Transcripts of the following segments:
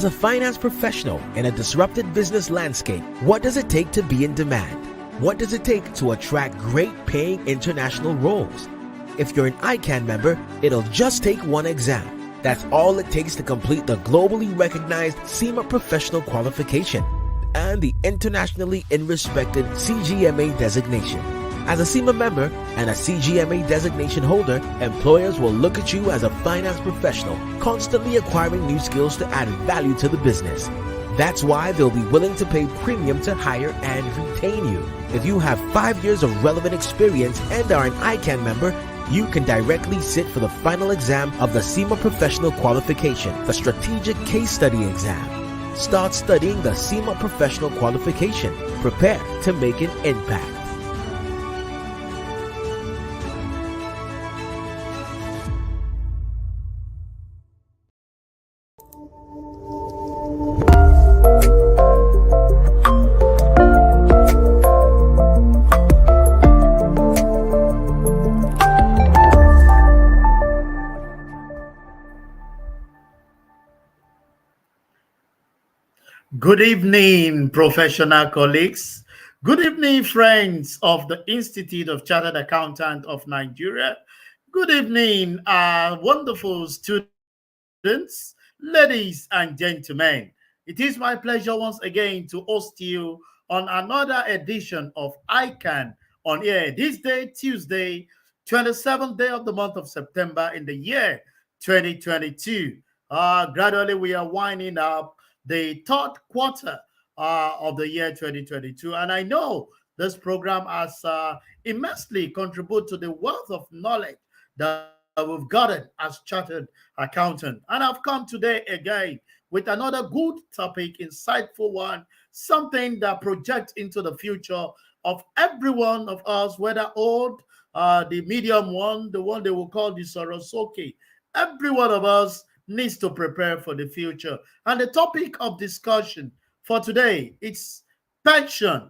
As a finance professional in a disrupted business landscape, what does it take to be in demand? What does it take to attract great paying international roles? If you're an ICAN member, it'll just take one exam. That's all it takes to complete the globally recognized CIMA professional qualification and the internationally respected CGMA designation. As a CIMA member and a CGMA designation holder, employers will look at you as a finance professional, constantly acquiring new skills to add value to the business. That's why they'll be willing to pay premium to hire and retain you. If you have 5 years of relevant experience and are an ICAN member, you can directly sit for the final exam of the CIMA Professional Qualification, the Strategic Case Study exam. Start studying the CIMA Professional Qualification. Prepare to make an impact. Good evening, professional colleagues. Good evening, friends of the Institute of Chartered Accountants of Nigeria. Good evening, wonderful students, ladies and gentlemen. It is my pleasure once again to host you on another edition of ICAN on Air. This day, Tuesday, 27th day of the month of September in the year 2022. Gradually, we are winding up the third quarter of the year 2022. And I know this program has immensely contributed to the wealth of knowledge that we've gotten as chartered accountant. And I've come today again with another good topic, insightful one, something that projects into the future of every one of us, whether old, the medium one, the one they will call the Sorosoki. Every one of us needs to prepare for the future. And the topic of discussion for today is pension.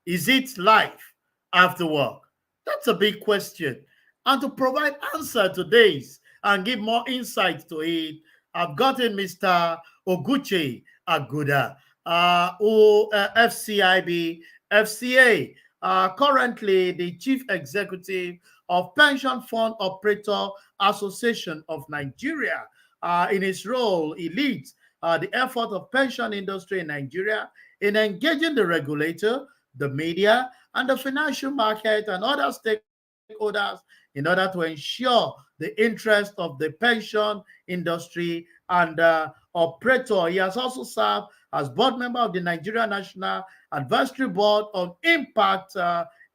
Is it life after work? That's a big question. And to provide answer to this and give more insight to it, I've gotten Mr. Oguche Agudah, FCIB, FCA, currently the Chief Executive of Pension Fund Operator Association of Nigeria. In his role, he leads the effort of pension industry in Nigeria in engaging the regulator, the media, and the financial market and other stakeholders in order to ensure the interest of the pension industry and operator. He has also served as board member of the Nigeria National Advisory Board on Impact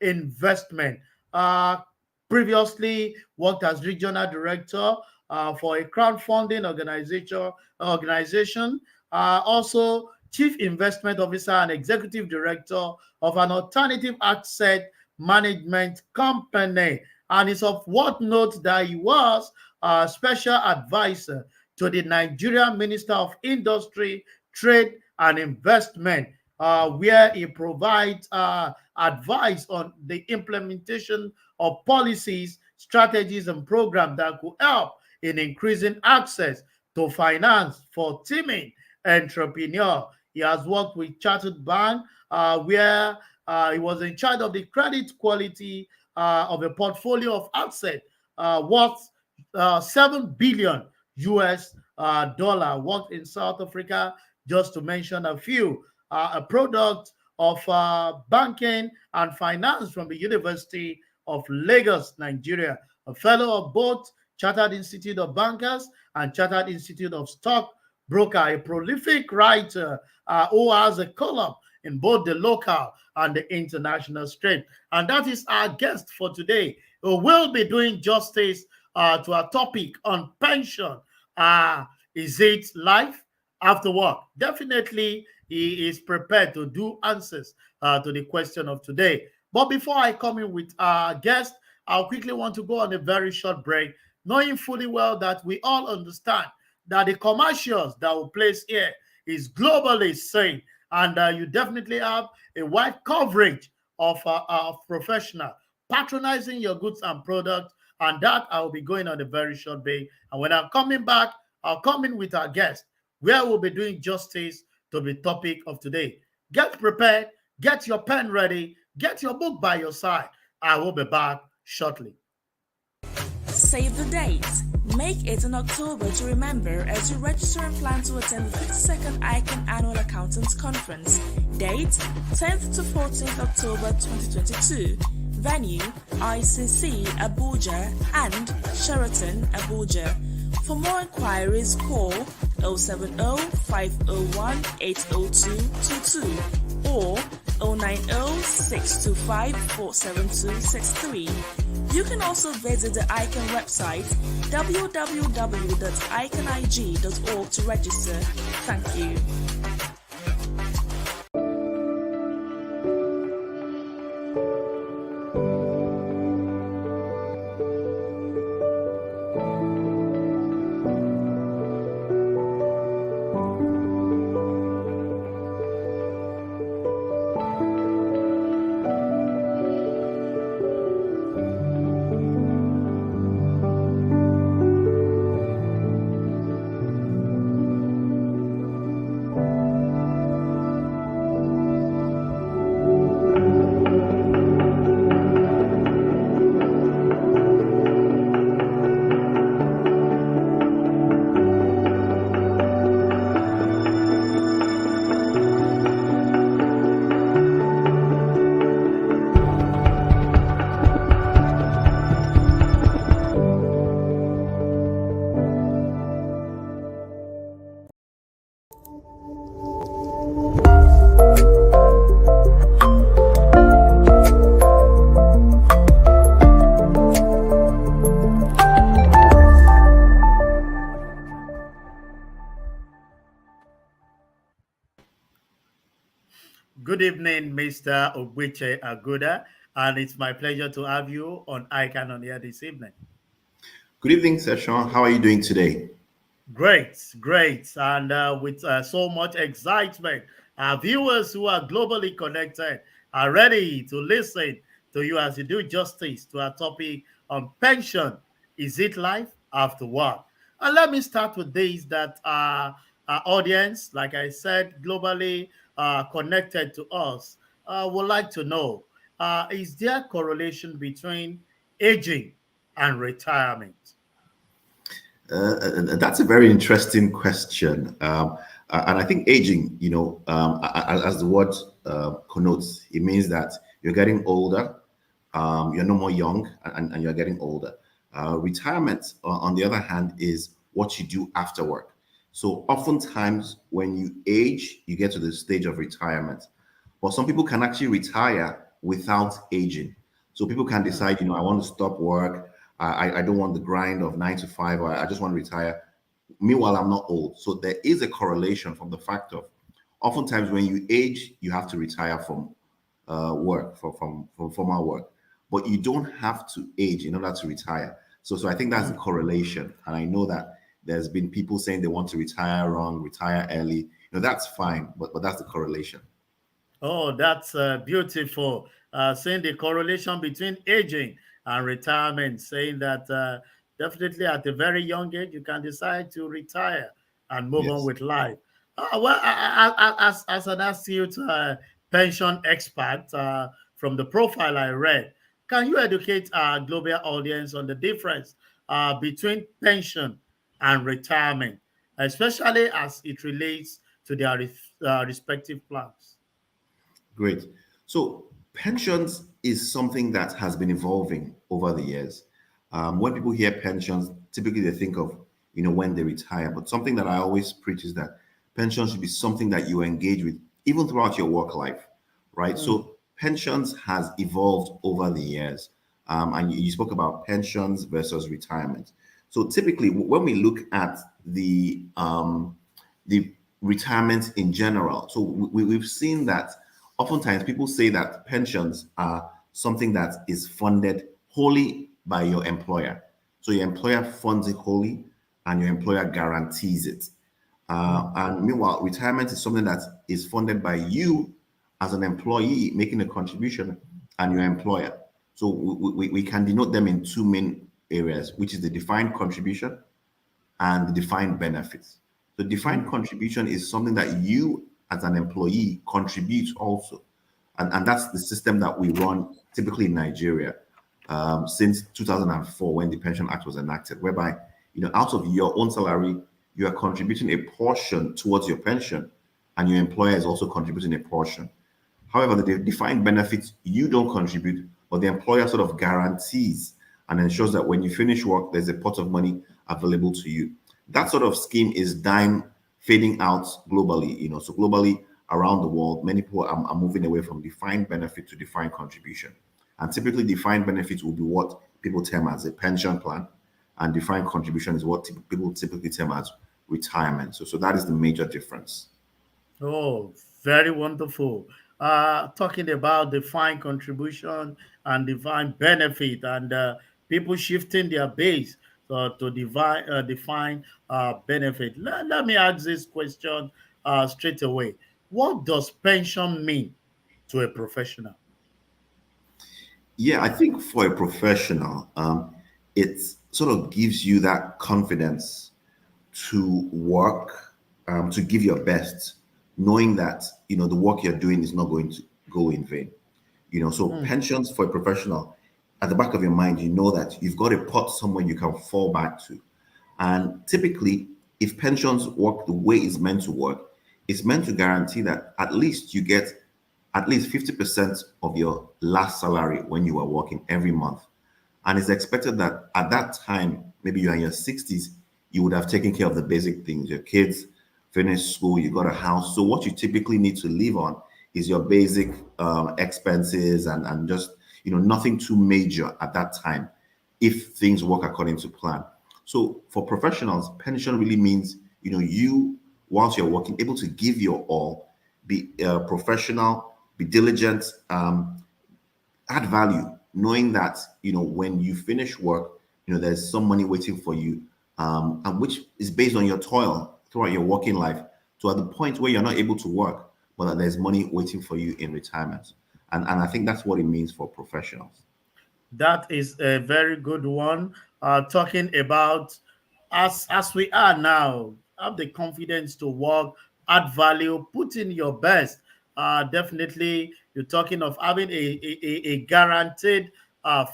Investment. Previously worked as regional director for a crowdfunding organization, also chief investment officer and executive director of an alternative asset management company. And it's of what note that he was a special advisor to the Nigerian Minister of Industry, Trade and Investment, where he provides advice on the implementation of policies, strategies, and programs that could help in increasing access to finance for teaming entrepreneur. He has worked with Chartered Bank, where he was in charge of the credit quality of a portfolio of assets worth $7 billion US dollar. Worked in South Africa, just to mention a few. A product of banking and finance from the University of Lagos, Nigeria. A fellow of both Chartered Institute of Bankers and Chartered Institute of Stockbroker, a prolific writer who has a column in both the local and the international stage. And that is our guest for today, who will be doing justice to our topic on pension. Is it life after work? Definitely, he is prepared to do answers to the question of today. But before I come in with our guest, I quickly want to go on a very short break, knowing fully well that we all understand that the commercials that we place here is globally seen, and you definitely have a wide coverage of professional patronizing your goods and products, and that I will be going on a very short break. And when I'm coming back, I'll come in with our guest, where we'll be doing justice to the topic of today. Get prepared, get your pen ready, get your book by your side. I will be back shortly. Save the date. Make it in October to remember as you register and plan to attend the 52nd ICAN Annual Accountants Conference. Date 10th to 14th October 2022. Venue ICC Abuja and Sheraton Abuja. For more inquiries, call 070-501-80222 or 090-625-47263. You can also visit the ICAN website www.icanig.org to register. Thank you. Good evening, Mr. Oguche Agudah, and it's my pleasure to have you on ICAN on Air this evening. Good evening, Sir Sean. How are you doing today? Great, great, and with so much excitement, our viewers who are globally connected are ready to listen to you as you do justice to our topic on pension. Is it life after work? And let me start with this: that our audience, like I said, globally connected to us, would like to know: is there correlation between aging and retirement? That's a very interesting question. And I think aging, as the word connotes, it means that you're getting older, you're no more young, and you're getting older. Retirement, on the other hand, is what you do after work. So oftentimes when you age, you get to the stage of retirement. But some people can actually retire without aging. So people can decide, I want to stop work. I don't want the grind of 9 to 5, or I just want to retire. Meanwhile, I'm not old. So there is a correlation from the fact of oftentimes when you age, you have to retire from work, from formal work. But you don't have to age in order to retire. So I think that's the correlation. And I know that there's been people saying they want to retire wrong, retire early. That's fine, but that's the correlation. Oh, that's beautiful. Saying the correlation between aging and retirement, saying that definitely at a very young age, you can decide to retire and move on Yes. with life. Well, as an astute pension expert from the profile I read, can you educate our global audience on the difference between pension and retirement, especially as it relates to their respective plans? Great. So pensions is something that has been evolving over the years. When people hear pensions, typically they think of, when they retire. But something that I always preach is that pensions should be something that you engage with even throughout your work life, right? So pensions has evolved over the years. And you spoke about pensions versus retirement. So typically, when we look at the retirement in general, so we've seen that oftentimes people say that pensions are something that is funded wholly by your employer. So your employer funds it wholly and your employer guarantees it. And meanwhile, retirement is something that is funded by you as an employee making a contribution and your employer. So we can denote them in two main areas, which is the defined contribution and the defined benefits. So defined contribution is something that you as an employee contribute also. And that's the system that we run typically in Nigeria since 2004 when the Pension Act was enacted, whereby, out of your own salary, you are contributing a portion towards your pension and your employer is also contributing a portion. However, the defined benefits, you don't contribute, but the employer sort of guarantees and ensures that when you finish work, there's a pot of money available to you. That sort of scheme is fading out globally. So globally around the world, many people are moving away from defined benefit to defined contribution. And typically defined benefits will be what people term as a pension plan, and defined contribution is what people typically term as retirement. So that is the major difference. Oh, very wonderful. Talking about defined contribution and defined benefit, and people shifting their base to define benefit. Let me ask this question straight away. What does pension mean to a professional? Yeah, I think for a professional, it sort of gives you that confidence to work, to give your best, knowing that the work you're doing is not going to go in vain. So pensions for a professional, at the back of your mind, you know that you've got a pot somewhere you can fall back to. And typically, if pensions work the way it's meant to work, it's meant to guarantee that at least you get at least 50% of your last salary when you are working every month. And it's expected that at that time, maybe you're in your 60s, you would have taken care of the basic things. Your kids finished school, you got a house. So what you typically need to live on is your basic expenses and just, nothing too major at that time if things work according to plan. So for professionals, pension really means, you, whilst you're working, able to give your all, be professional, be diligent, add value, knowing that, when you finish work, there's some money waiting for you, and which is based on your toil throughout your working life to at the point where you're not able to work, but that there's money waiting for you in retirement. And I think that's what it means for professionals. That is a very good one. Talking about as we are now, have the confidence to work, add value, put in your best. Definitely, you're talking of having a guaranteed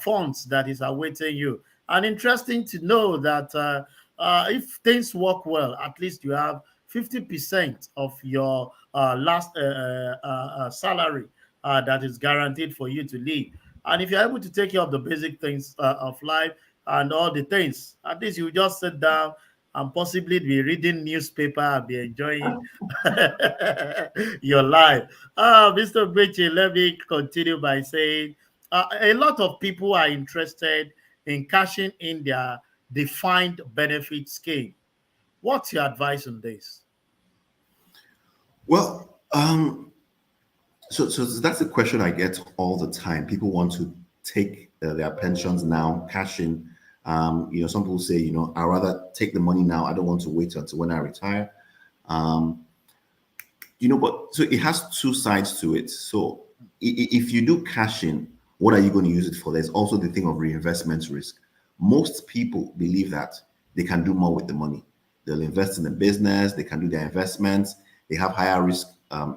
funds that is awaiting you. And interesting to know that if things work well, at least you have 50% of your last salary that is guaranteed for you to live. And if you're able to take care of the basic things of life and all the things, at least you just sit down and possibly be reading newspaper and be enjoying your life. Mr. Bridget, let me continue by saying a lot of people are interested in cashing in their defined benefit scheme. What's your advice on this? Well, so that's a question I get all the time. People want to take their pensions now, cash in. Some people say, I'd rather take the money now. I don't want to wait until when I retire. But so it has two sides to it. So if you do cash in, what are you going to use it for? There's also the thing of reinvestment risk. Most people believe that they can do more with the money. They'll invest in the business, they can do their investments, they have higher risk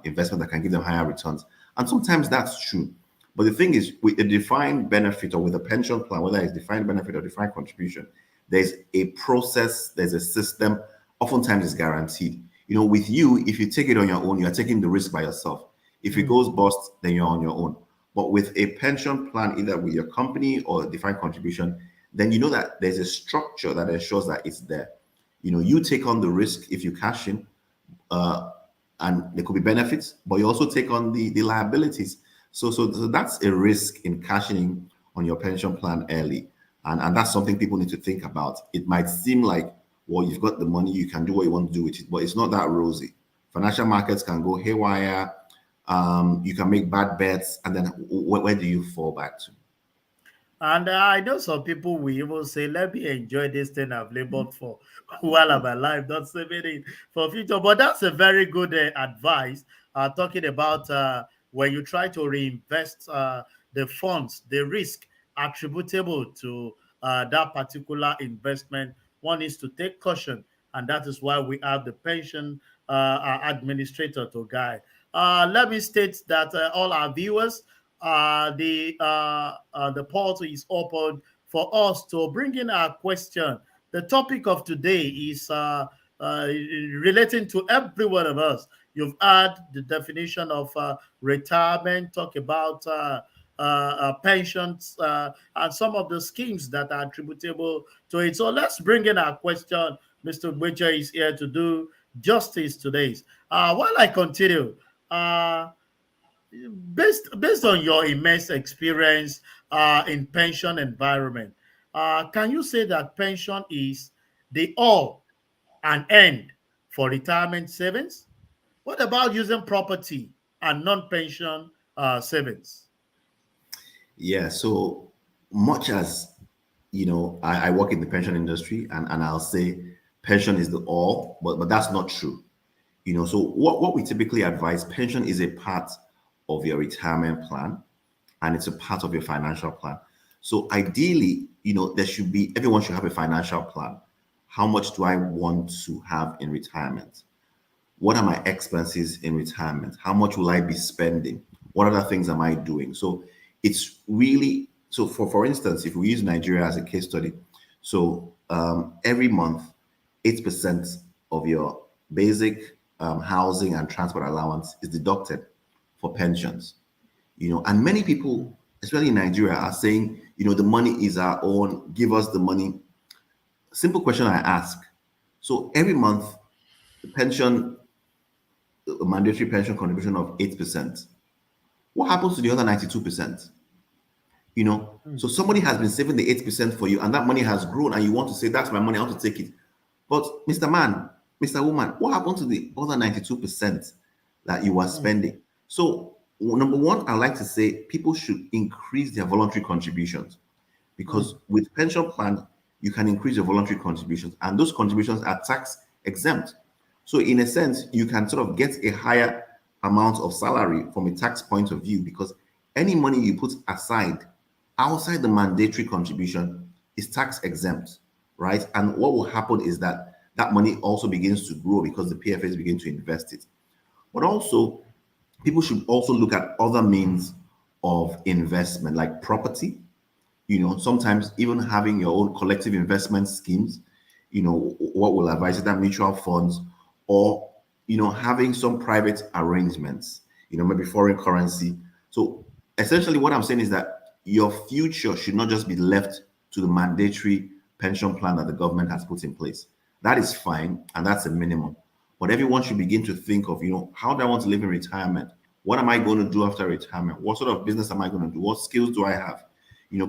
investment that can give them higher returns. And sometimes that's true. But the thing is, with a defined benefit or with a pension plan, whether it's defined benefit or defined contribution, there's a process, there's a system, oftentimes it's guaranteed. With you, if you take it on your own, you're taking the risk by yourself. If it goes bust, then you're on your own. But with a pension plan, either with your company or a defined contribution, then you know that there's a structure that ensures that it's there. You take on the risk if you cash in, and there could be benefits, but you also take on the liabilities. So that's a risk in cashing in on your pension plan early. And that's something people need to think about. It might seem like, well, you've got the money, you can do what you want to do with it, but it's not that rosy. Financial markets can go haywire. You can make bad bets, and then where do you fall back to? And I know some people will even say, let me enjoy this thing I've labored for while I'm alive, not saving it for future. But that's a very good advice. Talking about when you try to reinvest the funds, the risk attributable to that particular investment, one is to take caution and that is why we have the pension administrator to guide. Let me state that all our viewers, the portal is open for us to bring in our question. The topic of today is relating to every one of us. You've had the definition of retirement, talk about pensions, and some of the schemes that are attributable to it. So let's bring in our question. Mr. Oguche is here to do justice to this. While I continue, based on your immense experience in pension environment, can you say that pension is the all and end for retirement savings? What about using property and non-pension savings? Yeah, so much as I work in the pension industry, and I'll say pension is the all, but that's not true. So what we typically advise, pension is a part of your retirement plan, and it's a part of your financial plan. So ideally, everyone should have a financial plan. How much do I want to have in retirement? What are my expenses in retirement? How much will I be spending? What other things am I doing? So it's really, so for instance, if we use Nigeria as a case study, so every month, 8% of your basic housing and transport allowance is deducted for pensions. And many people, especially in Nigeria, are saying, the money is our own, give us the money. Simple question I ask. So every month, the pension, a mandatory pension contribution of 8%. What happens to the other 92%? So somebody has been saving the 8% for you, and that money has grown, and you want to say, that's my money, I want to take it. But Mr. Man, Mr. Woman, what happened to the other 92% that you are spending? So number one, I like to say people should increase their voluntary contributions, because with pension plan, you can increase your voluntary contributions, and those contributions are tax exempt. So in a sense, you can sort of get a higher amount of salary from a tax point of view, because any money you put aside outside the mandatory contribution is tax exempt, right? And what will happen is that that money also begins to grow because the PFAs begin to invest it. But also, people should also look at other means of investment, like property. Sometimes even having your own collective investment schemes, what will advise is that mutual funds, or having some private arrangements, maybe foreign currency. So essentially what I'm saying is that your future should not just be left to the mandatory pension plan that the government has put in place. That is fine, and that's a minimum. But everyone should begin to think of, how do I want to live in retirement? What am I going to do after retirement? What sort of business am I going to do? What skills do I have?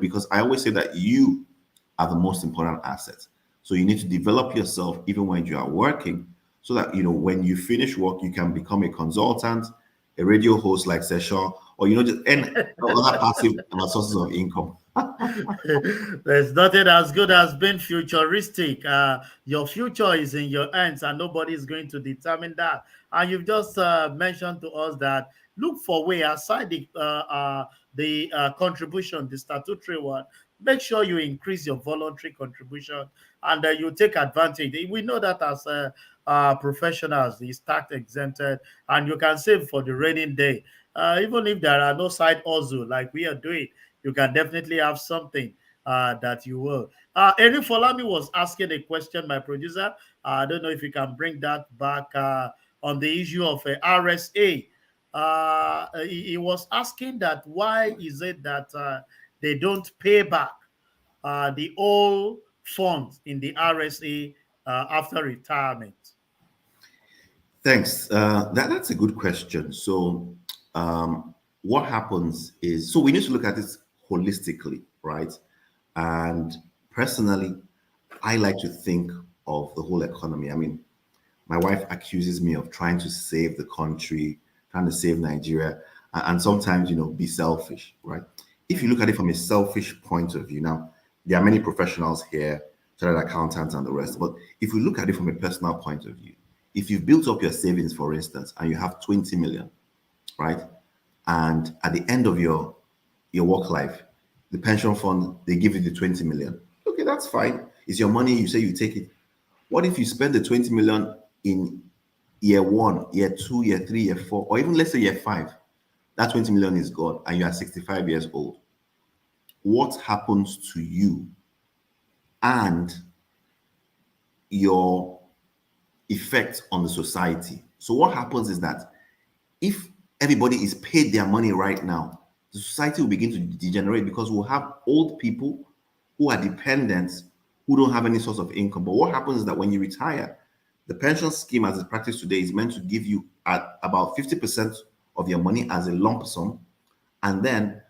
Because I always say that you are the most important asset. So you need to develop yourself even when you are working, so that, when you finish work, you can become a consultant, a radio host like Session, or, just any other passive sources of income. There's nothing as good as being futuristic. Your future is in your hands, and nobody is going to determine that. And you've just mentioned to us that look for way aside the contribution, the statutory one. Make sure you increase your voluntary contribution, and you take advantage. We know that as professionals, it's tax exempted, and you can save for the rainy day. Even if there are no side hustle like we are doing, you can definitely have something that you will. Erin Folami was asking a question, my producer. I don't know if you can bring that back on the issue of RSA. He was asking that why is it that they don't pay back the old funds in the RSA after retirement? Thanks. That's a good question. So what happens is, so we need to look at this holistically, right? And personally, I like to think of the whole economy. I mean, my wife accuses me of trying to save the country, trying to save Nigeria, and sometimes, be selfish, right? If you look at it from a selfish point of view, now, there are many professionals here, chartered accountants and the rest, but if we look at it from a personal point of view, if you've built up your savings, for instance, and you have 20 million, right? And at the end of your work life, the pension fund, they give you the 20 million. Okay, that's fine. It's your money, you say you take it. What if you spend the 20 million in year 1, year 2, year 3, year 4, or even let's say year 5? That 20 million is gone and you are 65 years old. What happens to you and your effect on the society? So what happens is that if everybody is paid their money right now, the society will begin to degenerate because we'll have old people who are dependents who don't have any source of income. But what happens is that when you retire, the pension scheme as it's practiced today is meant to give you at about 50% of your money as a lump sum, and then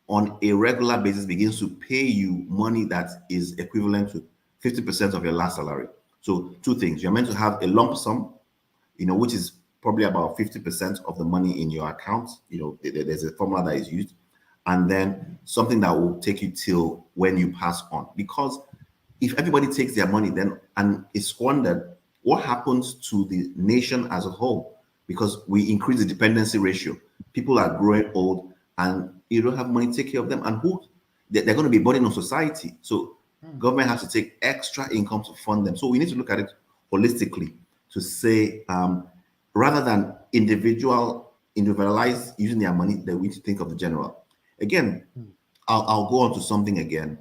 on a regular basis begins to pay you money that is equivalent to 50% of your last salary. So two things: you're meant to have a lump sum, which is probably about 50% of the money in your account. There's a formula that is used, and then something that will take you till when you pass on. Because if everybody takes their money then and is squandered, what happens to the nation as a whole? Because we increase the dependency ratio. People are growing old and you don't have money to take care of them. And they're going to be a burden on society. So government has to take extra income to fund them. So we need to look at it holistically to say, rather than individualize using their money, that we need to think of the general. Again, I'll go on to something again.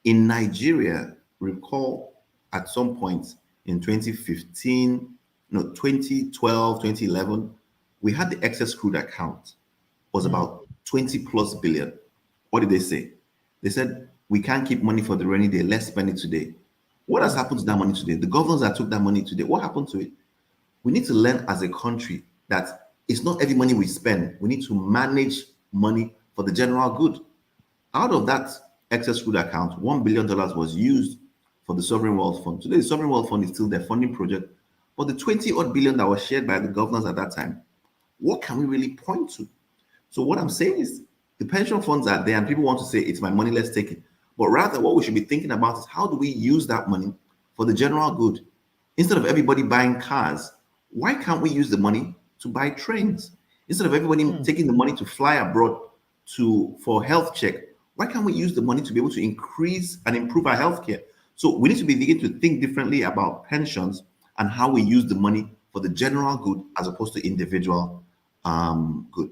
In Nigeria, recall at some point in 2015, 2012, 2011, we had the excess crude account was about 20 plus billion. What did they say? They said, we can't keep money for the rainy day. Let's spend it today. What has happened to that money today? The governors that took that money today, what happened to it? We need to learn as a country that it's not every money we spend. We need to manage money for the general good. Out of that excess crude account, $1 billion was used for the Sovereign Wealth Fund. Today, the Sovereign Wealth Fund is still their funding project. But the 20 odd billion that was shared by the governors at that time, what can we really point to? So what I'm saying is the pension funds are there and people want to say, it's my money, let's take it. But rather what we should be thinking about is how do we use that money for the general good? Instead of everybody buying cars, why can't we use the money to buy trains? Instead of everybody taking the money to fly abroad for health check, why can't we use the money to be able to increase and improve our healthcare? So we need to begin to think differently about pensions and how we use the money for the general good as opposed to individual good.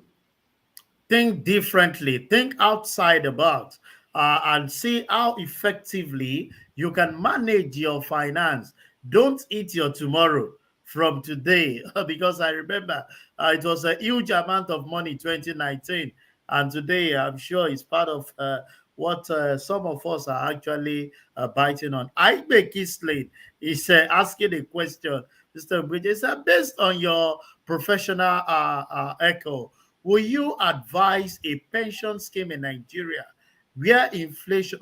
Think differently, think outside the box, and see how effectively you can manage your finance. Don't eat your tomorrow from today, because I remember it was a huge amount of money 2019, and today I'm sure it's part of what some of us are actually biting on. I make Kisley is asking a question, Mr. Bridges, based on your professional echo, will you advise a pension scheme in Nigeria where inflation,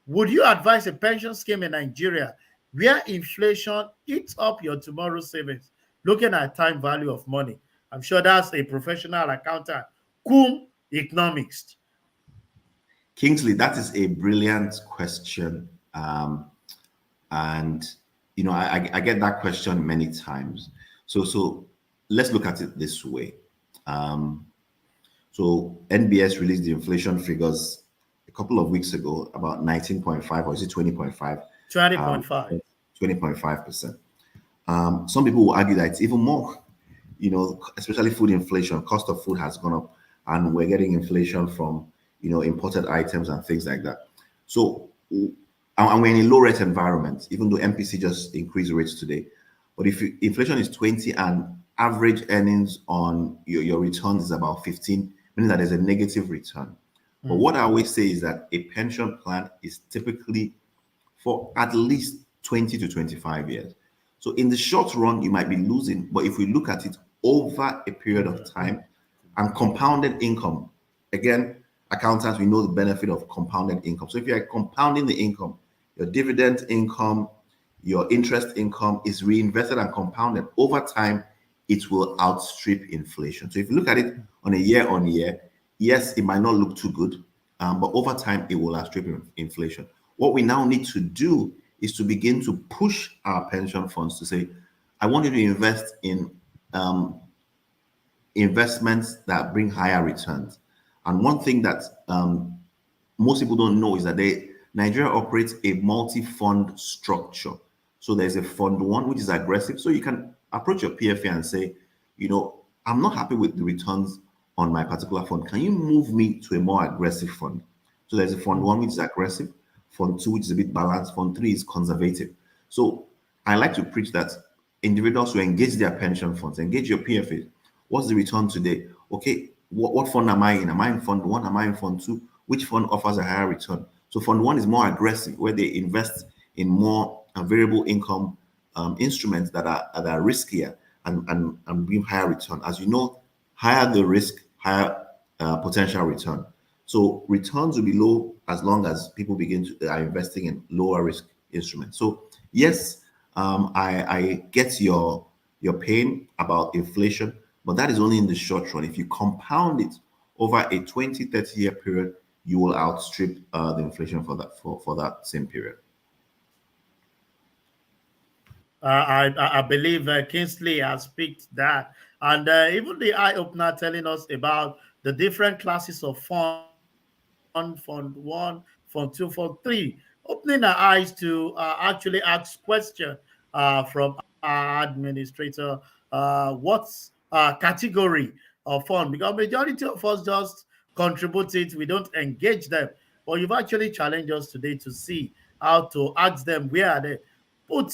would you advise a pension scheme in Nigeria where inflation eats up your tomorrow savings, looking at time value of money? I'm sure that's a professional accountant, cum economics. Kingsley, that is a brilliant question. And, I get that question many times. So let's look at it this way. So NBS released the inflation figures a couple of weeks ago, about 19.5, or is it 20.5? 20.5. 20.5%. Some people will argue that it's even more, especially food inflation. Cost of food has gone up and we're getting inflation from, imported items and things like that. So, and we're in a low rate environment, even though MPC just increased rates today. But if inflation is 20 and average earnings on your returns is about 15, meaning that there's a negative return. But what I always say is that a pension plan is typically for at least 20 to 25 years. So in the short run, you might be losing, but if we look at it over a period of time and compounded income, again, accountants, we know the benefit of compounded income. So if you're compounding the income, your dividend income, your interest income is reinvested and compounded over time, it will outstrip inflation. So if you look at it on a year on year, yes, it might not look too good, but over time, it will outstrip inflation. What we now need to do is to begin to push our pension funds to say, I want you to invest in investments that bring higher returns. And one thing that most people don't know is that Nigeria operates a multi-fund structure. So there's a fund one, which is aggressive. So you can approach your PFA and say, I'm not happy with the returns on my particular fund. Can you move me to a more aggressive fund? So there's a fund one, which is aggressive, fund two, which is a bit balanced, fund three is conservative. So I like to preach that individuals who engage their pension funds, engage your PFA. What's the return today? Okay, what fund am I in? Am I in fund one? Am I in fund two? Which fund offers a higher return? So fund one is more aggressive, where they invest in more variable income instruments that are riskier and bring higher return. As you know, higher the risk, higher potential return. So returns will be low as long as people begin to are investing in lower risk instruments. So yes, I get your pain about inflation, but that is only in the short run. If you compound it over a 20, 30-year period, you will outstrip the inflation for that same period. I believe Kingsley has picked that. And even the eye opener telling us about the different classes of fund one, fund two, fund three, opening our eyes to actually ask question from our administrator, what's category of fund? Because majority of us just contribute it, we don't engage them. But you've actually challenged us today to see how to ask them where they put.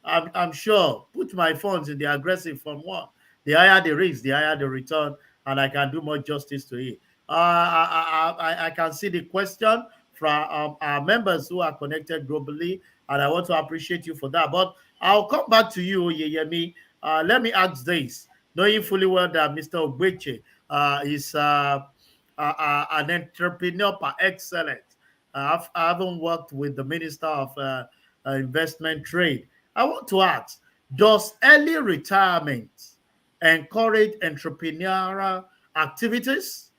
I'm sure put my funds in the aggressive fund one. The higher the risk, the higher the return, and I can do more justice to it. I can see the question from our members who are connected globally, and I want to appreciate you for that. But I'll come back to you, Yeyemi. Let me ask this, knowing fully well that Mr. Oguche is an entrepreneur par excellence. I haven't worked with the Minister of Investment Trade. I want to ask, does early retirement encourage entrepreneurial activities?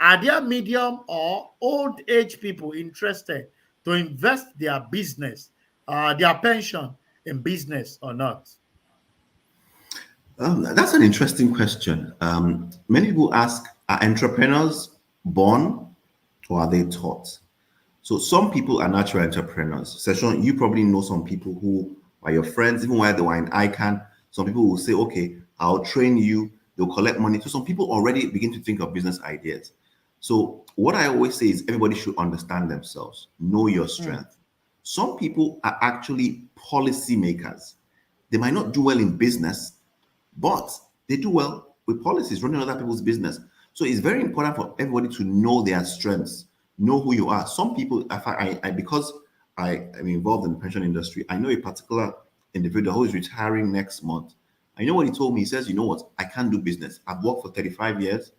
Are there medium or old age people interested to invest their business, their pension in business or not? That's an interesting question. Many people ask, are entrepreneurs born or are they taught? So some people are natural entrepreneurs. Session, you probably know some people who are your friends, even while they were in ICAN. Some people will say, okay, I'll train you. They'll collect money. So some people already begin to think of business ideas. So what I always say is everybody should understand themselves, know your strength. Some people are actually policy makers. They might not do well in business, but they do well with policies, running other people's business. So it's very important for everybody to know their strengths, know who you are. Some people, because I am involved in the pension industry, I know a particular individual who is retiring next month. I know what he told me. He says, you know what, I can't do business. I've worked for 35 years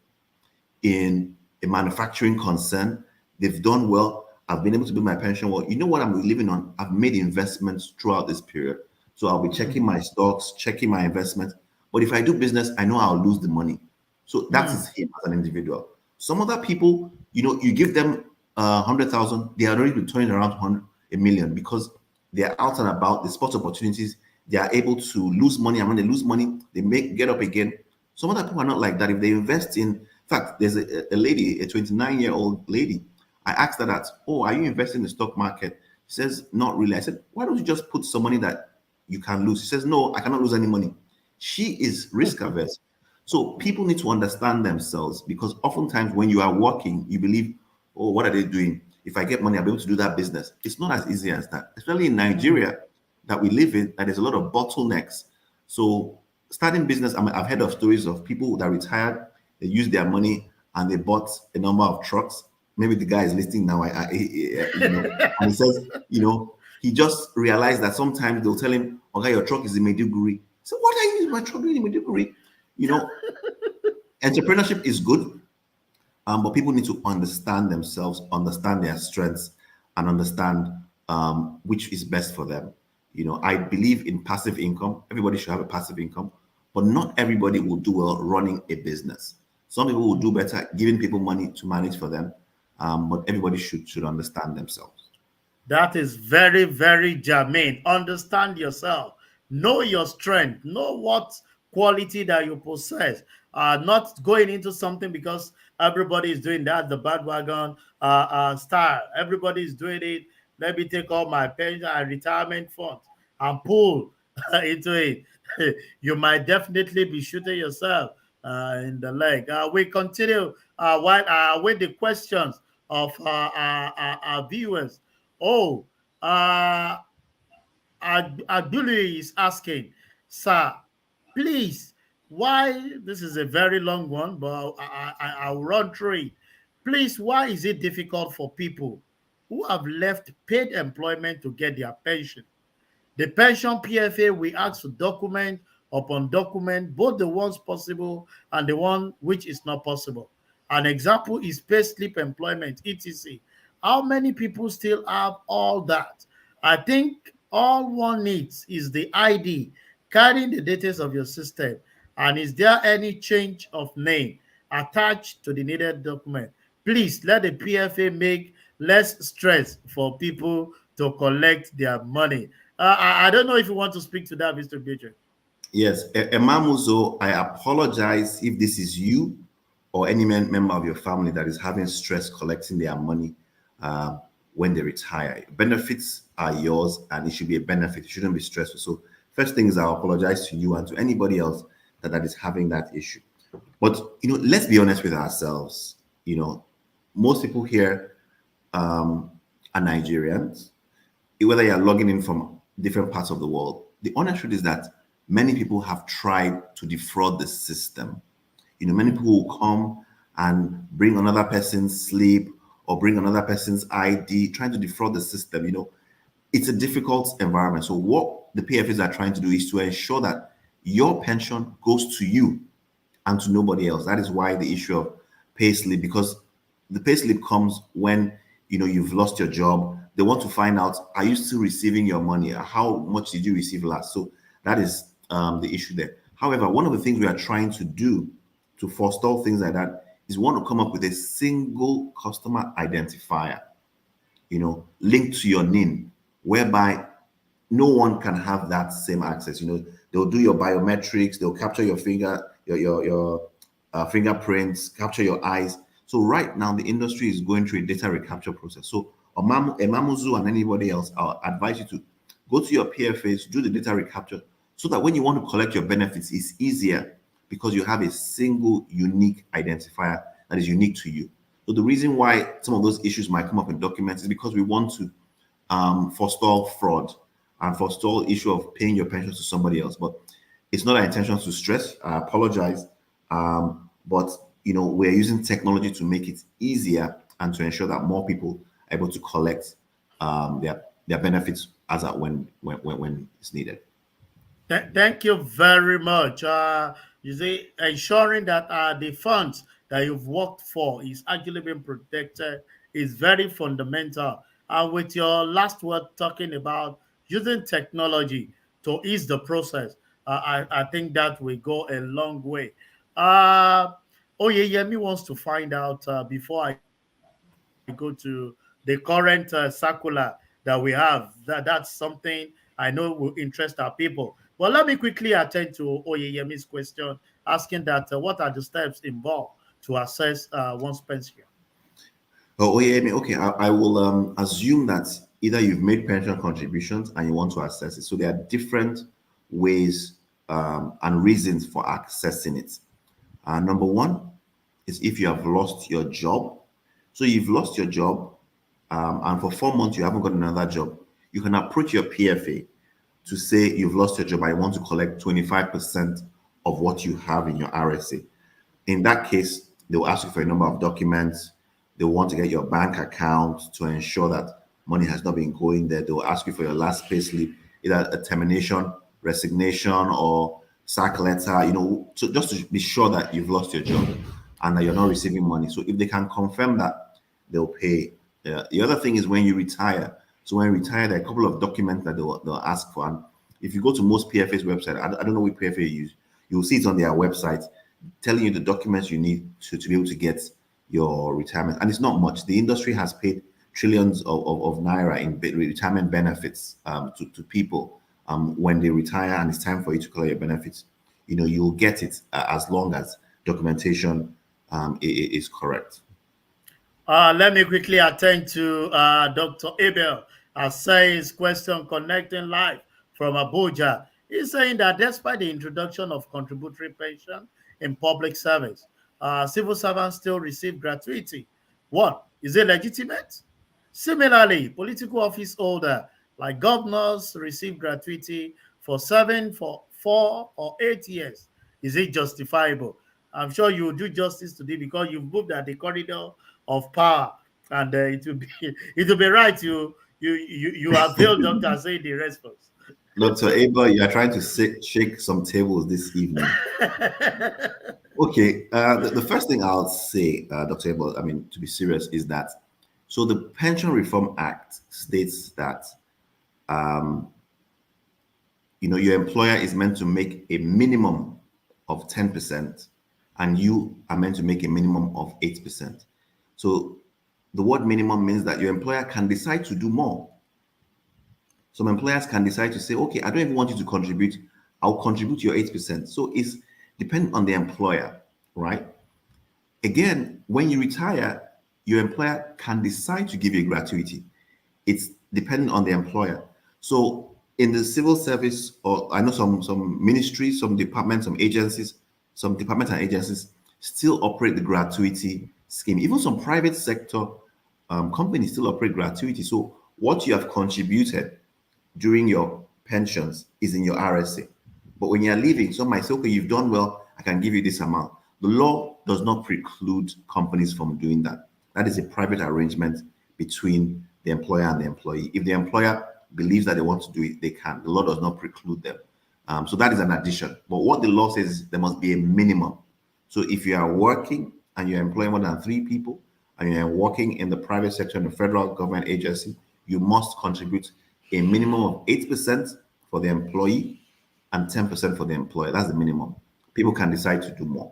in a manufacturing concern. They've done well. I've been able to build my pension well. You know what I'm living on? I've made investments throughout this period. So I'll be checking my stocks, checking my investments. But if I do business, I know I'll lose the money. So that is him as an individual. Some other people, you give them 100,000, they are already turning around 1 million because they are out and about, they spot opportunities, they are able to lose money, and when they lose money, they get up again. Some other people are not like that. If they invest in fact, there's a lady, a 29-year-old lady. I asked her that, oh, are you investing in the stock market? She says, not really. I said, why don't you just put some money that you can lose? She says, no, I cannot lose any money. She is risk averse. So people need to understand themselves because oftentimes when you are working, you believe, oh, what are they doing? If I get money, I'll be able to do that business. It's not as easy as that, especially in Nigeria that we live in, that there's a lot of bottlenecks. So starting business, I've heard of stories of people that retired, they used their money and they bought a number of trucks. Maybe the guy is listening now, and he says, he just realized that sometimes they'll tell him, okay, your truck is in Maiduguri. So what are you using my truck doing in Maiduguri? Entrepreneurship is good, but people need to understand themselves, understand their strengths, and understand which is best for them. I believe in passive income. Everybody should have a passive income, but not everybody will do well running a business. Some people will do better giving people money to manage for them, but everybody should understand themselves. That is very, very germane. Understand yourself. Know your strength. Know what quality that you possess. Not going into something because everybody is doing that, the bandwagon style. Everybody is doing it. Let me take all my pension and retirement funds. and pull into it, you might definitely be shooting yourself in the leg. We continue while with the questions of our viewers. Oh, Abdullah is asking, sir, please, why? This is a very long one, but I'll run through it. Please, why is it difficult for people who have left paid employment to get their pension? The pension PFA we ask to document upon document both the ones possible and the one which is not possible. An example is payslip employment, etc. How many people still have all that? I think all one needs is the ID carrying the details of your system. And is there any change of name attached to the needed document? Please let the PFA make less stress for people to collect their money. I don't know if you want to speak to that, Mr. Bridget. Yes, Emamuzo, I apologize if this is you or any member of your family that is having stress collecting their money when they retire. Benefits are yours, and it should be a benefit. It shouldn't be stressful. So, first thing is, I apologize to you and to anybody else that is having that issue. But let's be honest with ourselves. Most people here are Nigerians, whether you're logging in from different parts of the world. The honest truth is that many people have tried to defraud the system. Many people will come and bring another person's slip or bring another person's ID, trying to defraud the system. It's a difficult environment. So what the PFAs are trying to do is to ensure that your pension goes to you and to nobody else. That is why the issue of payslip, because the payslip comes when you've lost your job. They want to find out, are you still receiving your money? How much did you receive last? So that is the issue there. However, one of the things we are trying to do to forestall things like that is we want to come up with a single customer identifier, linked to your NIN, whereby no one can have that same access. They'll do your biometrics, they'll capture your your fingerprints, capture your eyes. So right now, the industry is going through a data recapture process. So Emamuzu and anybody else, I'll advise you to go to your PFAs, do the data recapture, so that when you want to collect your benefits, it's easier because you have a single unique identifier that is unique to you. So the reason why some of those issues might come up in documents is because we want to forestall fraud and forestall the issue of paying your pensions to somebody else. But it's not our intention to stress. I apologize. But we're using technology to make it easier and to ensure that more people are able to collect their benefits as at when it's needed. Thank you very much. You see, ensuring that the funds that you've worked for is actually being protected is very fundamental. And with your last word talking about using technology to ease the process, I think that will go a long way. Oyeyemi wants to find out before I go to the current circular that we have. That's something I know will interest our people. Well, let me quickly attend to Oyeyemi's question, asking that what are the steps involved to assess one's pension? Oh, Oyeyemi, okay, I will assume that either you've made pension contributions and you want to access it. So there are different ways and reasons for accessing it. Number one is if you have lost your job. So you've lost your job, and for 4 months you haven't got another job. You can approach your PFA to say you've lost your job. I want to collect 25% of what you have in your RSA. In that case, they will ask you for a number of documents. They want to get your bank account to ensure that money has not been going there. They will ask you for your last pay slip, either a termination, resignation, or sack letter, so just to be sure that you've lost your job and that you're not receiving money. So if they can confirm that, they'll pay. The other thing is when you retire. So when you retire, there are a couple of documents that they'll ask for. And if you go to most PFA's website, I don't know which PFA you use, you'll see it on their website telling you the documents you need to be able to get your retirement. And it's not much. The industry has paid trillions of naira in retirement benefits to people when they retire and it's time for you to collect your benefits. You'll get it as long as documentation is correct. Let me quickly attend to Dr. Abel Asay's question, connecting life from Abuja. He's saying that despite the introduction of contributory pension in public service, civil servants still receive gratuity. What? Is it legitimate? Similarly, political office holder like governors receive gratuity for serving for 4 or 8 years. Is it justifiable? I'm sure you will do justice today because you've moved at the corridor of power, and it will be it will be right. You avail Dr. Say the response. Dr. Abel, you are trying to shake some tables this evening. Okay, the first thing I'll say, Dr. Abel, I mean, to be serious, is that so the Pension Reform Act states that your employer is meant to make a minimum of 10%, and you are meant to make a minimum of 8%. So the word minimum means that your employer can decide to do more. Some employers can decide to say, okay, I don't even want you to contribute. I'll contribute your 8%. So it's dependent on the employer, right? Again, when you retire, your employer can decide to give you a gratuity. It's dependent on the employer. So in the civil service, or I know some ministries, some departments, some departments and agencies still operate the gratuity scheme. Even some private sector companies still operate gratuity. So what you have contributed during your pensions is in your RSA. But when you're leaving, some might say, okay, you've done well, I can give you this amount. The law does not preclude companies from doing that. That is a private arrangement between the employer and the employee. If the employer believes that they want to do it, they can. The law does not preclude them. So that is an addition. But what the law says is there must be a minimum. So if you are working and you're employing more than 3 people, and you're working in the private sector in a federal government agency, you must contribute a minimum of 8% for the employee and 10% for the employer. That's the minimum. People can decide to do more.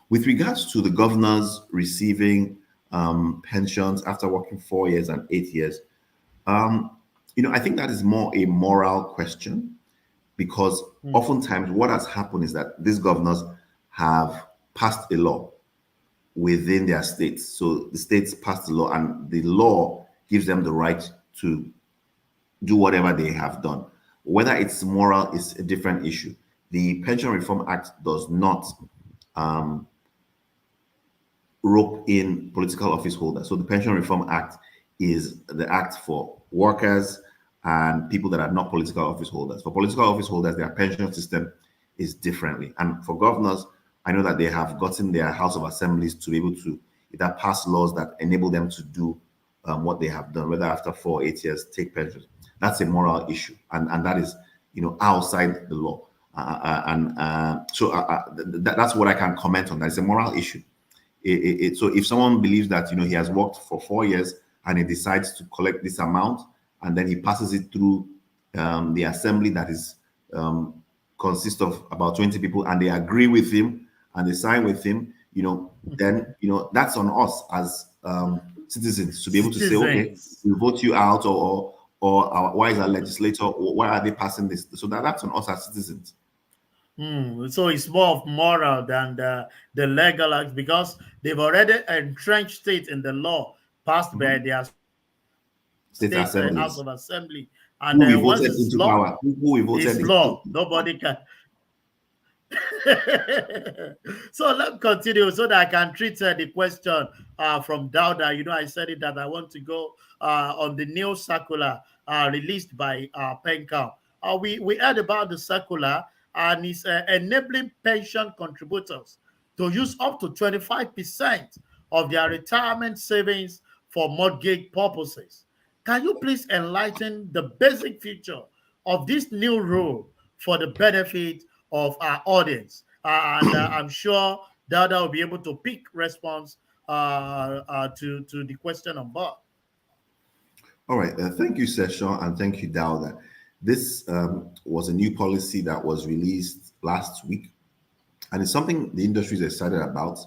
With regards to the governors receiving pensions after working 4 years and 8 years, I think that is more a moral question, because oftentimes what has happened is that these governors have passed a law within their states. So the states passed the law, and the law gives them the right to do whatever they have done. Whether it's moral is a different issue. The Pension Reform Act does not rope in political office holders. So the Pension Reform Act is the act for workers and people that are not political office holders. For political office holders, their pension system is differently. And for governors, I know that they have gotten their House of Assemblies to be able to either pass laws that enable them to do what they have done, whether after 4 or 8 years, take pensions. That's a moral issue. And that is, outside the law. That's what I can comment on. That it's a moral issue. So if someone believes that, he has worked for 4 years and he decides to collect this amount, and then he passes it through the assembly that is consists of about 20 people, and they agree with him and they sign with him, then that's on us as citizens to be able to say, okay, we vote you out, or why is our legislator, or why are they passing this? So that's on us as citizens. So it's more of moral than the legal act, because they've already entrenched it in the law passed by their state House of Assembly. And who we once voted it's into law, power. Who we voted it's into law. Nobody can. So let's continue so that I can treat the question from Dauda. I said it that I want to go on the new circular released by PENCAL. We heard about the circular, and it's enabling pension contributors to use up to 25% of their retirement savings for mortgage purposes. Can you please enlighten the basic feature of this new rule for the benefit of our audience? And I'm sure Dada will be able to pick response to the question on board. All right. Thank you, Session, and thank you, Dauda. This was a new policy that was released last week, and it's something the industry is excited about,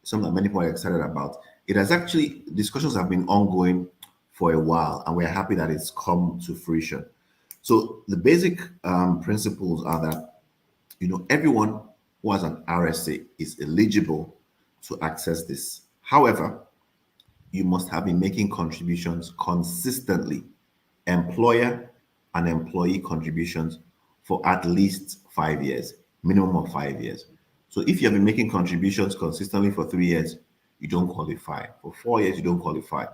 something that many people are excited about. It has actually, discussions have been ongoing for a while, and we're happy that it's come to fruition. So the basic principles are that, everyone who has an RSA is eligible to access this. However, you must have been making contributions consistently, employer and employee contributions for at least 5 years, minimum of 5 years. So if you have been making contributions consistently for 3 years, you don't qualify. For 4 years, you don't qualify.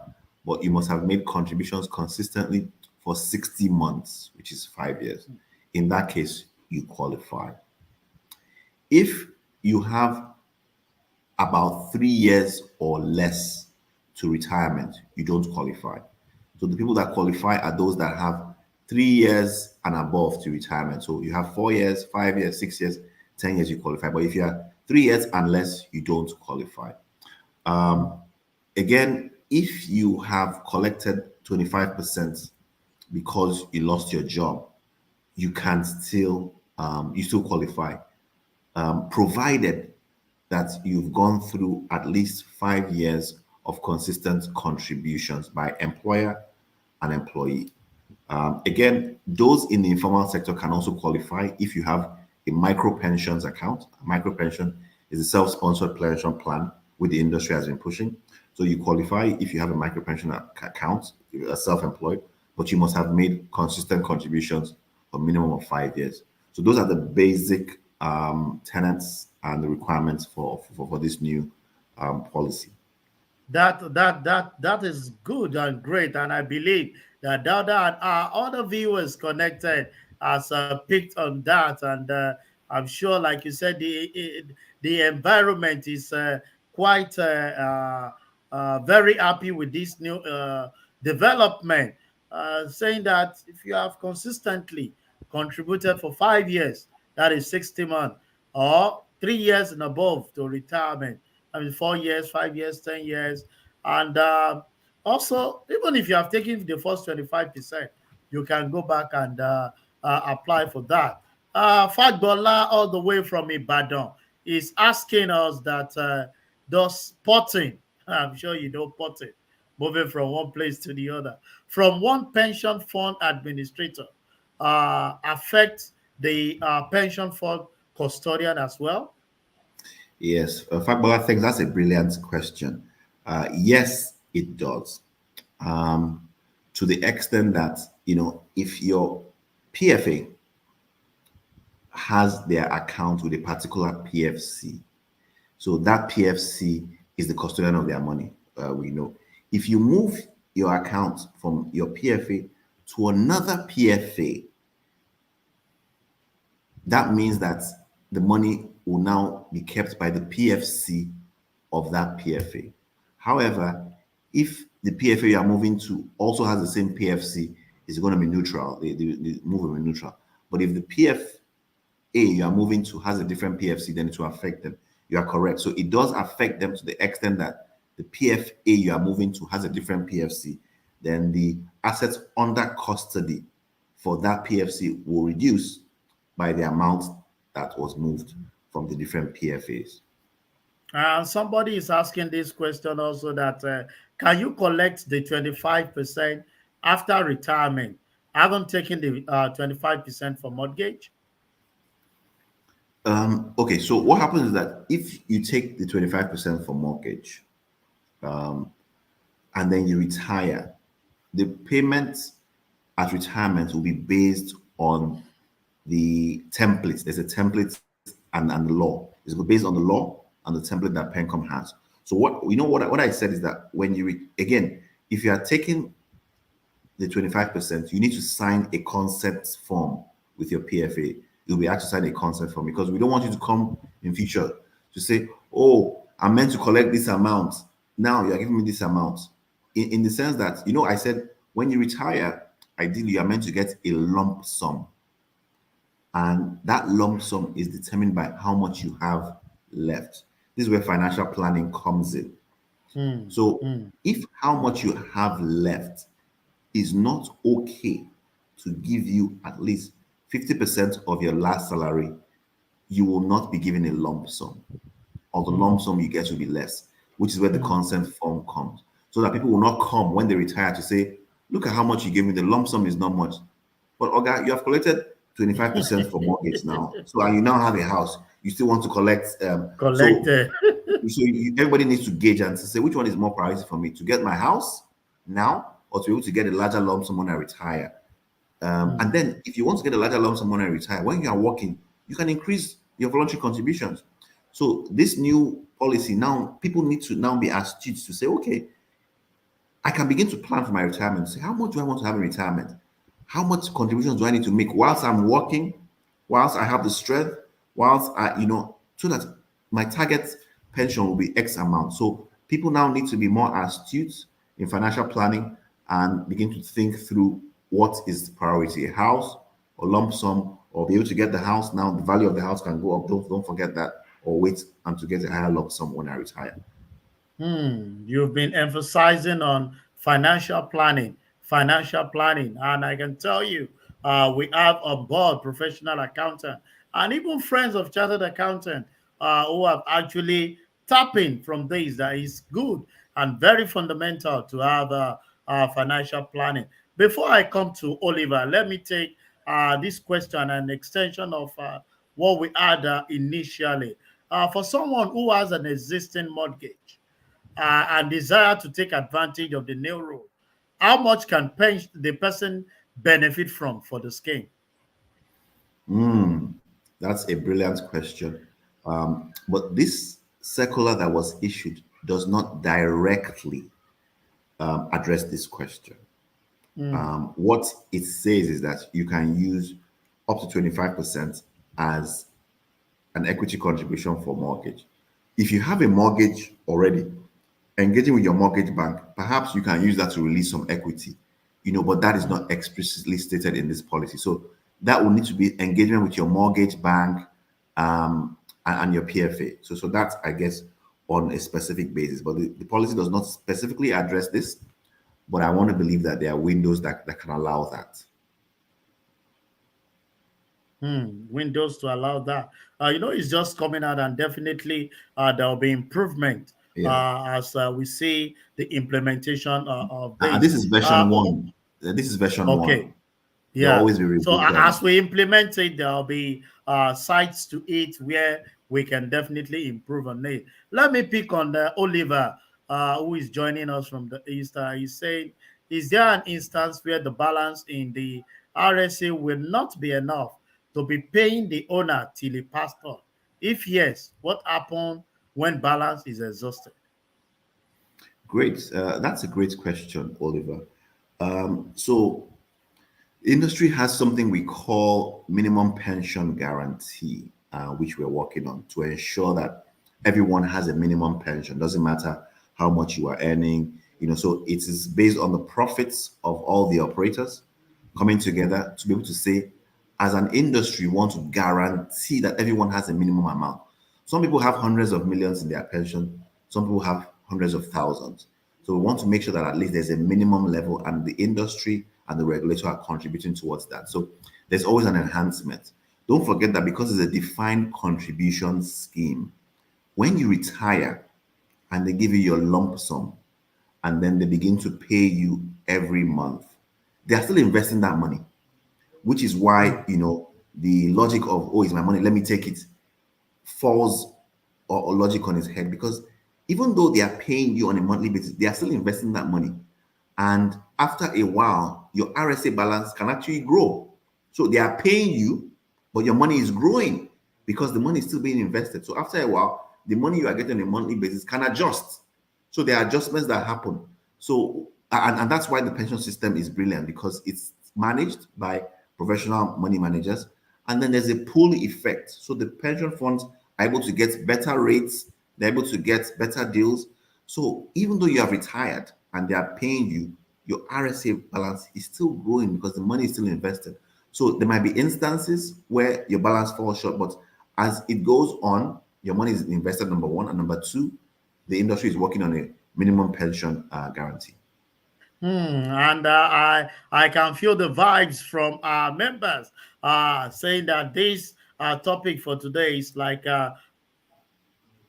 But you must have made contributions consistently for 60 months, which is 5 years. In that case, you qualify. If you have about 3 years or less to retirement, you don't qualify. So the people that qualify are those that have 3 years and above to retirement. So you have 4 years, 5 years, 6 years, 10 years, you qualify. But if you have 3 years and less, you don't qualify. Again, if you have collected 25% because you lost your job, you can still qualify, provided that you've gone through at least 5 years of consistent contributions by employer and employee. Again, those in the informal sector can also qualify if you have a micro pensions account. A micro pension is a self-sponsored pension plan which the industry has been pushing. So you qualify if you have a micro pension account, you're self-employed, but you must have made consistent contributions for a minimum of 5 years. So those are the basic tenets and the requirements for this new policy. That is good and great, and I believe that Dauda and our other viewers connected has picked on that, and I'm sure, like you said, the environment is quite very happy with this new development, saying that if you have consistently contributed for 5 years, that is 60 months, or 3 years and above to retirement, I mean 4 years, 5 years, 10 years, and also even if you have taken the first 25%, you can go back and apply for that. Fagbola, all the way from Ibadan, is asking us that does potting, I'm sure you know potting, moving from one place to the other, from one pension fund administrator, affect the pension fund custodian as well? Yes, Fagbola, thanks. That's a brilliant question. Yes, it does. To the extent that, if your PFA has their account with a particular PFC, so that PFC is the custodian of their money, we know. If you move your account from your PFA to another PFA, that means that the money will now be kept by the PFC of that PFA. However, if the PFA you are moving to also has the same PFC, it's going to be neutral. The move will be neutral. But if the PFA you are moving to has a different PFC, then it will affect them. You are correct. So it does affect them to the extent that the PFA you are moving to has a different PFC. Then the assets under custody for that PFC will reduce by the amount that was moved from the different PFAs. Somebody is asking this question also that can you collect the 25% after retirement? I haven't taken the 25% for mortgage. Okay, so what happens is that if you take the 25% for mortgage and then you retire, the payments at retirement will be based on the templates. There's a template and the law. It's based on the law and the template that PENCOM has. So what I said is that when you again, if you are taking the 25%, you need to sign a consent form with your PFA. You'll be asked to sign a consent form because we don't want you to come in future to say, oh, I'm meant to collect this amount. Now you're giving me this amount. In the sense that, I said when you retire, ideally you are meant to get a lump sum. And that lump sum is determined by how much you have left. This is where financial planning comes in. If how much you have left is not okay to give you at least 50% of your last salary, you will not be given a lump sum, or the lump sum you get will be less, which is where the consent form comes. So that people will not come when they retire to say, look at how much you gave me, the lump sum is not much. But Oga, you have collected 25% for mortgage now. So and you now have a house. You still want to collect. Everybody needs to gauge and to say which one is more priority for me, to get my house now or to be able to get a larger lump sum when I retire. And then if you want to get a larger lump sum money and retire, when you are working, you can increase your voluntary contributions. So this new policy now, people need to now be astute to say, okay, I can begin to plan for my retirement. Say, how much do I want to have in retirement? How much contributions do I need to make whilst I'm working, whilst I have the strength, whilst so that my target pension will be X amount. So people now need to be more astute in financial planning and begin to think through what is the priority, a house or lump sum, or be able to get the house. Now the value of the house can go up. Don't forget that, or wait and to get a higher lump sum when I retire. You've been emphasizing on financial planning, and I can tell you, we have on board professional accountant and even friends of chartered accountant who have actually tapping from this. That is good and very fundamental to have financial planning. Before I come to Oliver, let me take this question an extension of what we had initially. For someone who has an existing mortgage and desire to take advantage of the new rule, how much can the person benefit from for the scheme? That's a brilliant question. But this circular that was issued does not directly address this question. What it says is that you can use up to 25% as an equity contribution for mortgage. If you have a mortgage already, engaging with your mortgage bank, perhaps you can use that to release some equity, but that is not explicitly stated in this policy. So that will need to be engagement with your mortgage bank and your PFA. So that's, I guess, on a specific basis. But the policy does not specifically address this, but I want to believe that there are windows that can allow that. Windows to allow that. It's just coming out, and definitely there will be improvement as we see the implementation of this. And this is version one. This is version okay. one. Yeah. Always be So as we implement it, there will be sites to it where we can definitely improve on it. Let me pick on Oliver, who is joining us from the East. He's saying, is there an instance where the balance in the RSA will not be enough to be paying the owner till he passed on? If yes, what happens when balance is exhausted? Great. That's a great question, Oliver. So industry has something we call minimum pension guarantee, which we're working on to ensure that everyone has a minimum pension. Doesn't matter how much you are earning, so it is based on the profits of all the operators coming together to be able to say, as an industry, we want to guarantee that everyone has a minimum amount. Some people have hundreds of millions in their pension. Some people have hundreds of thousands. So we want to make sure that at least there's a minimum level, and the industry and the regulator are contributing towards that. So there's always an enhancement. Don't forget that because it's a defined contribution scheme, when you retire and they give you your lump sum and then they begin to pay you every month, they are still investing that money, which is why, the logic of, oh, it's my money, let me take it, falls or logic on its head, because even though they are paying you on a monthly basis, they are still investing that money. And after a while, your RSA balance can actually grow. So they are paying you, but your money is growing because the money is still being invested. So after a while, the money you are getting on a monthly basis can adjust. So there are adjustments that happen. So, and that's why the pension system is brilliant, because it's managed by professional money managers. And then there's a pull effect. So the pension funds are able to get better rates. They're able to get better deals. So even though you have retired and they are paying you, your RSA balance is still growing because the money is still invested. So there might be instances where your balance falls short, but as it goes on, your money is invested, number one, and number two, the industry is working on a minimum pension guarantee. And I can feel the vibes from our members saying that this topic for today is like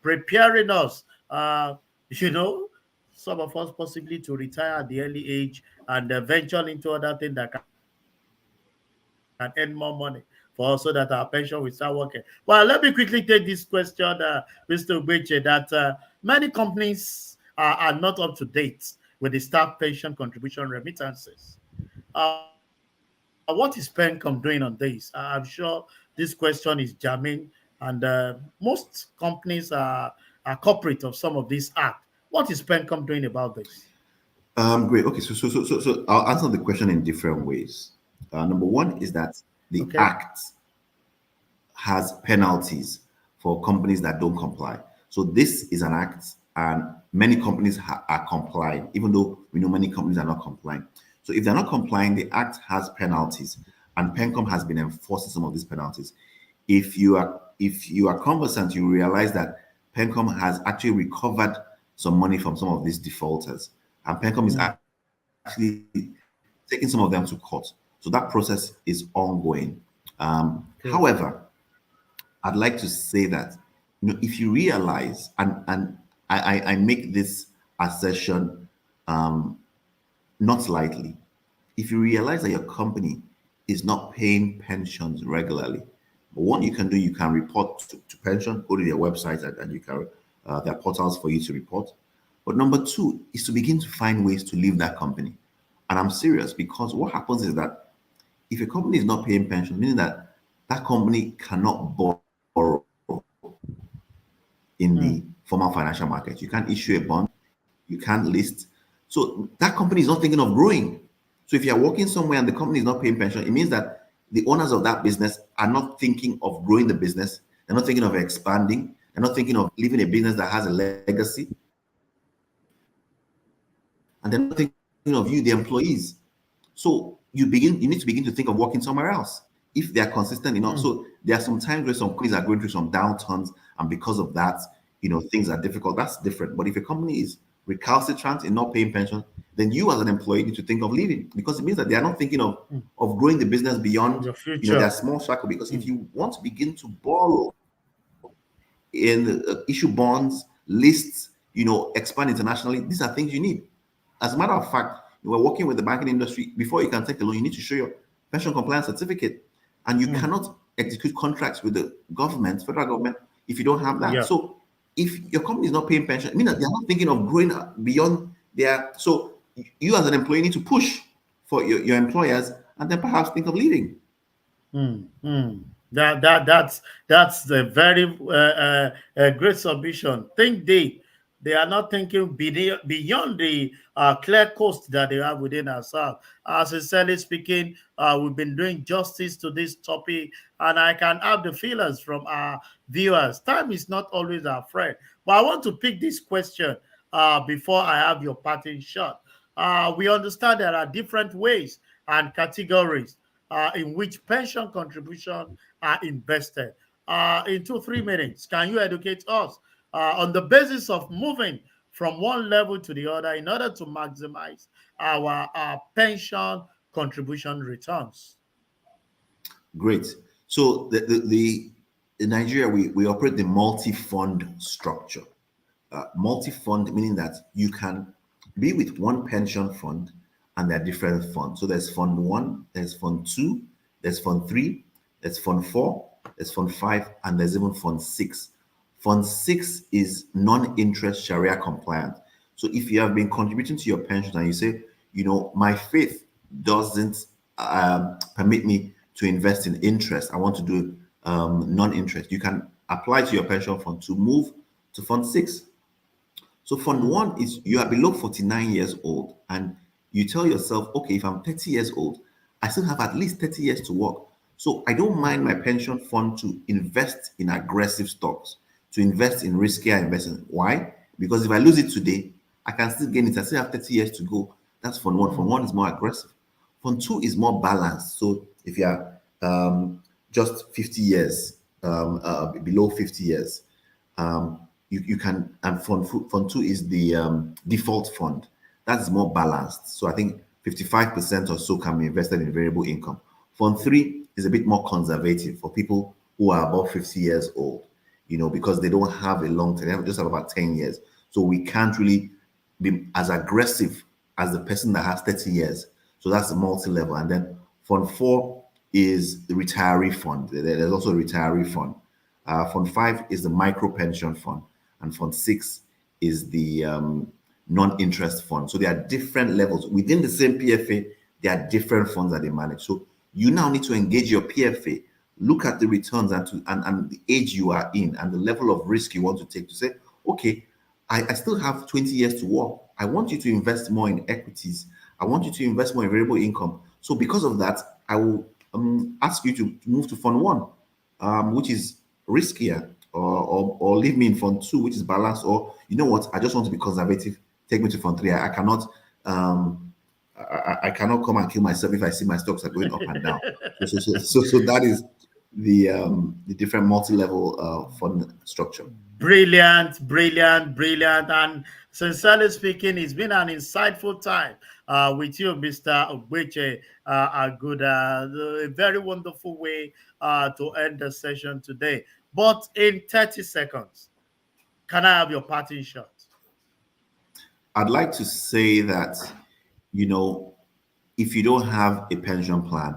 preparing us, some of us possibly to retire at the early age and venture into other things that can earn more money for us so that our pension will start working. Well, let me quickly take this question, Mr. Oguche, that many companies are not up to date with the staff pension contribution remittances. what is PENCOM doing on this? I'm sure this question is germane, and most companies are corporate of some of these acts. What is PENCOM doing about this? Great. Okay, so I'll answer the question in different ways. Number one is that the Okay. act has penalties for companies that don't comply. So this is an act, and many companies are complying, even though we know many companies are not complying. So if they're not complying, the act has penalties, and PENCOM has been enforcing some of these penalties. If you are conversant, you realize that PENCOM has actually recovered some money from some of these defaulters, and PENCOM is actually taking some of them to court. So that process is ongoing. Okay. However, I'd like to say that, if you realize, and I make this assertion not lightly, if you realize that your company is not paying pensions regularly, one you can do, you can report to pension, go to their website, and you can there are portals for you to report. But number two is to begin to find ways to leave that company. And I'm serious, because what happens is that if a company is not paying pension, meaning that that company cannot borrow in the formal financial market. You can't issue a bond, you can't list. So that company is not thinking of growing. So if you're working somewhere and the company is not paying pension, it means that the owners of that business are not thinking of growing the business. They're not thinking of expanding. They're not thinking of leaving a business that has a legacy. And they're not thinking of you, the employees. So you need to begin to think of working somewhere else if they are consistent enough. So there are some times where some companies are going through some downturns, and because of that, things are difficult. That's different. But if a company is recalcitrant in not paying pension, then you as an employee need to think of leaving, because it means that they are not thinking of growing the business beyond The future. their small circle. Because if you want to begin to borrow in issue bonds, lists, expand internationally, these are things you need. As a matter of fact, you are working with the banking industry. Before you can take a loan, you need to show your pension compliance certificate, and you cannot execute contracts with the government, federal government, if you don't have that. Yeah. So if your company is not paying pension, I mean that they're not thinking of growing beyond their. So you as an employee need to push for your employers, and then perhaps think of leaving. That's the very great submission. Think deep. They are not thinking beyond the clear coast that they have within ourselves. Sincerely speaking, we've been doing justice to this topic, and I can have the feelers from our viewers. Time is not always our friend, but I want to pick this question before I have your parting shot. We understand there are different ways and categories in which pension contributions are invested. In 2-3 minutes, can you educate us on the basis of moving from one level to the other in order to maximize our pension contribution returns? Great. So in Nigeria, we operate the multi-fund structure. Multi-fund meaning that you can be with one pension fund, and there are different funds. So there's fund 1, there's fund 2, there's fund 3, there's fund 4, there's fund 5, and there's even fund 6. Fund 6 is non-interest Sharia compliant. So if you have been contributing to your pension and you say, my faith doesn't permit me to invest in interest, I want to do non-interest, you can apply to your pension fund to move to fund 6. So fund 1 is you are below 49 years old, and you tell yourself, okay, if I'm 30 years old, I still have at least 30 years to work. So I don't mind my pension fund to invest in aggressive stocks, to invest in riskier investment. Why? Because if I lose it today, I can still gain it. I still have 30 years to go. That's fund 1. Fund 1 is more aggressive. Fund 2 is more balanced. So if you are just 50 years, below 50 years, you can, and fund 2 is the default fund. That's more balanced. So I think 55% or so can be invested in variable income. Fund 3 is a bit more conservative for people who are above 50 years old, because they don't have a long term, they just have about 10 years. So we can't really be as aggressive as the person that has 30 years. So that's the multi-level. And then fund 4 is the retiree fund. There's also a retiree fund. Fund 5 is the micro pension fund. And fund 6 is the non-interest fund. So there are different levels within the same PFA. There are different funds that they manage. So You now need to engage your PFA, look at the returns and the age you are in and the level of risk you want to take to say, okay, I still have 20 years to work. I want you to invest more in equities. I want you to invest more in variable income. So because of that, I will ask you to move to fund one, which is riskier, or leave me in fund two, which is balanced, or you know what, I just want to be conservative. Take me to fund three. I cannot I cannot come and kill myself if I see my stocks are going up and down. So that is the different multi-level fund structure. Brilliant, brilliant, brilliant. And sincerely speaking, it's been an insightful time with you, Mr. Oguche Agudah. A very wonderful way to end the session today. But in 30 seconds, can I have your parting shot? I'd like to say that, if you don't have a pension plan,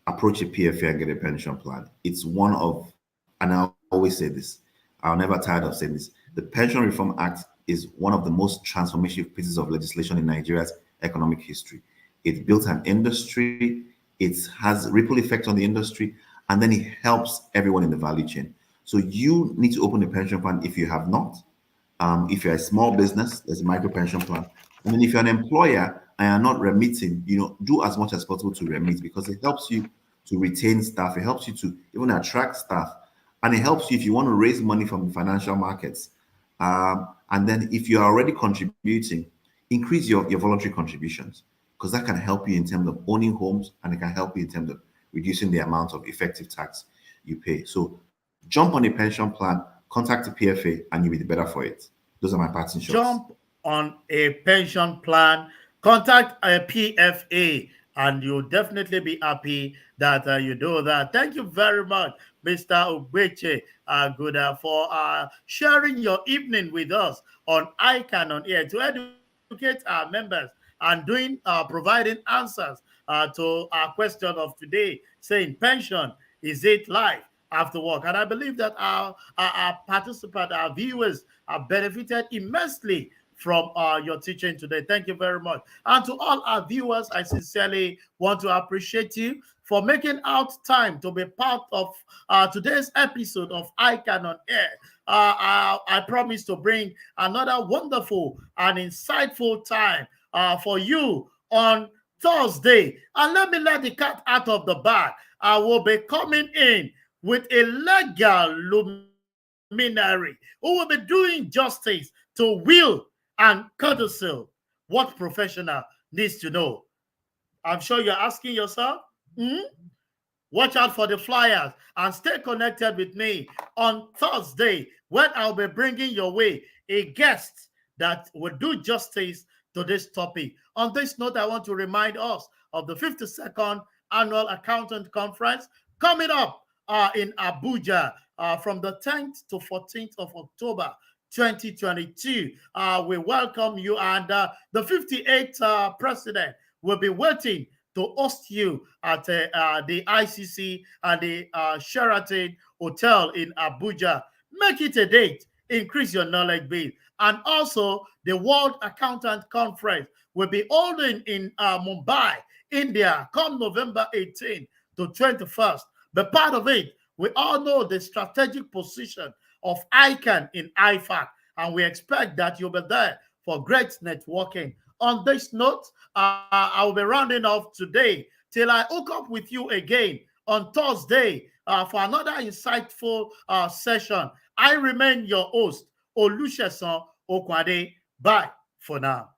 approach a PFA and get a pension plan. It's one of, and I always say this, I'm never tired of saying this, the Pension Reform Act is one of the most transformative pieces of legislation in Nigeria's economic history. It built an industry, it has ripple effect on the industry, and then it helps everyone in the value chain. So you need to open a pension plan if you have not. If you're a small business, there's a micro pension plan. And then if you're an employer and are not remitting, do as much as possible to remit, because it helps you to retain staff. It helps you to even attract staff. And it helps you if you want to raise money from the financial markets. And then if you're already contributing, increase your voluntary contributions, because that can help you in terms of owning homes, and it can help you in terms of reducing the amount of effective tax you pay. So jump on a pension plan, contact the PFA, and you'll be better for it. Those are my parting shots. Jump on a pension plan, contact a PFA, and you'll definitely be happy that you do that. Thank you very much, Mr. Oguche Agudah, for sharing your evening with us on ICAN on Air to educate our members and providing answers to our question of today, saying pension, is it life after work? And I believe that our participants, our viewers, have benefited immensely from your teaching today. Thank you very much. And to all our viewers, I sincerely want to appreciate you for making out time to be part of today's episode of ICAN on Air. I promise to bring another wonderful and insightful time for you on Thursday. And let the cat out of the bag. I will be coming in with a legal luminary who will be doing justice to will and codicil. What professional needs to know? I'm sure you're asking yourself. Watch out for the flyers and stay connected with me on Thursday, when I'll be bringing your way a guest that will do justice to this topic. On this note, I want to remind us of the 52nd Annual Accountant Conference coming up in Abuja from the 10th to 14th of October 2022. We welcome you, and the 58th president will be waiting to host you at the ICC and the Sheraton Hotel in Abuja. Make it a date, increase your knowledge base. And also, the World Accountant Conference will be holding in Mumbai, India, come November 18th to 21st. But part of it, we all know the strategic position of ICAN in IFAC, and we expect that you'll be there for great networking. On this note, I will be rounding off today till I hook up with you again on Thursday for another insightful session. I remain your host, Olusegun Okwade. Bye for now.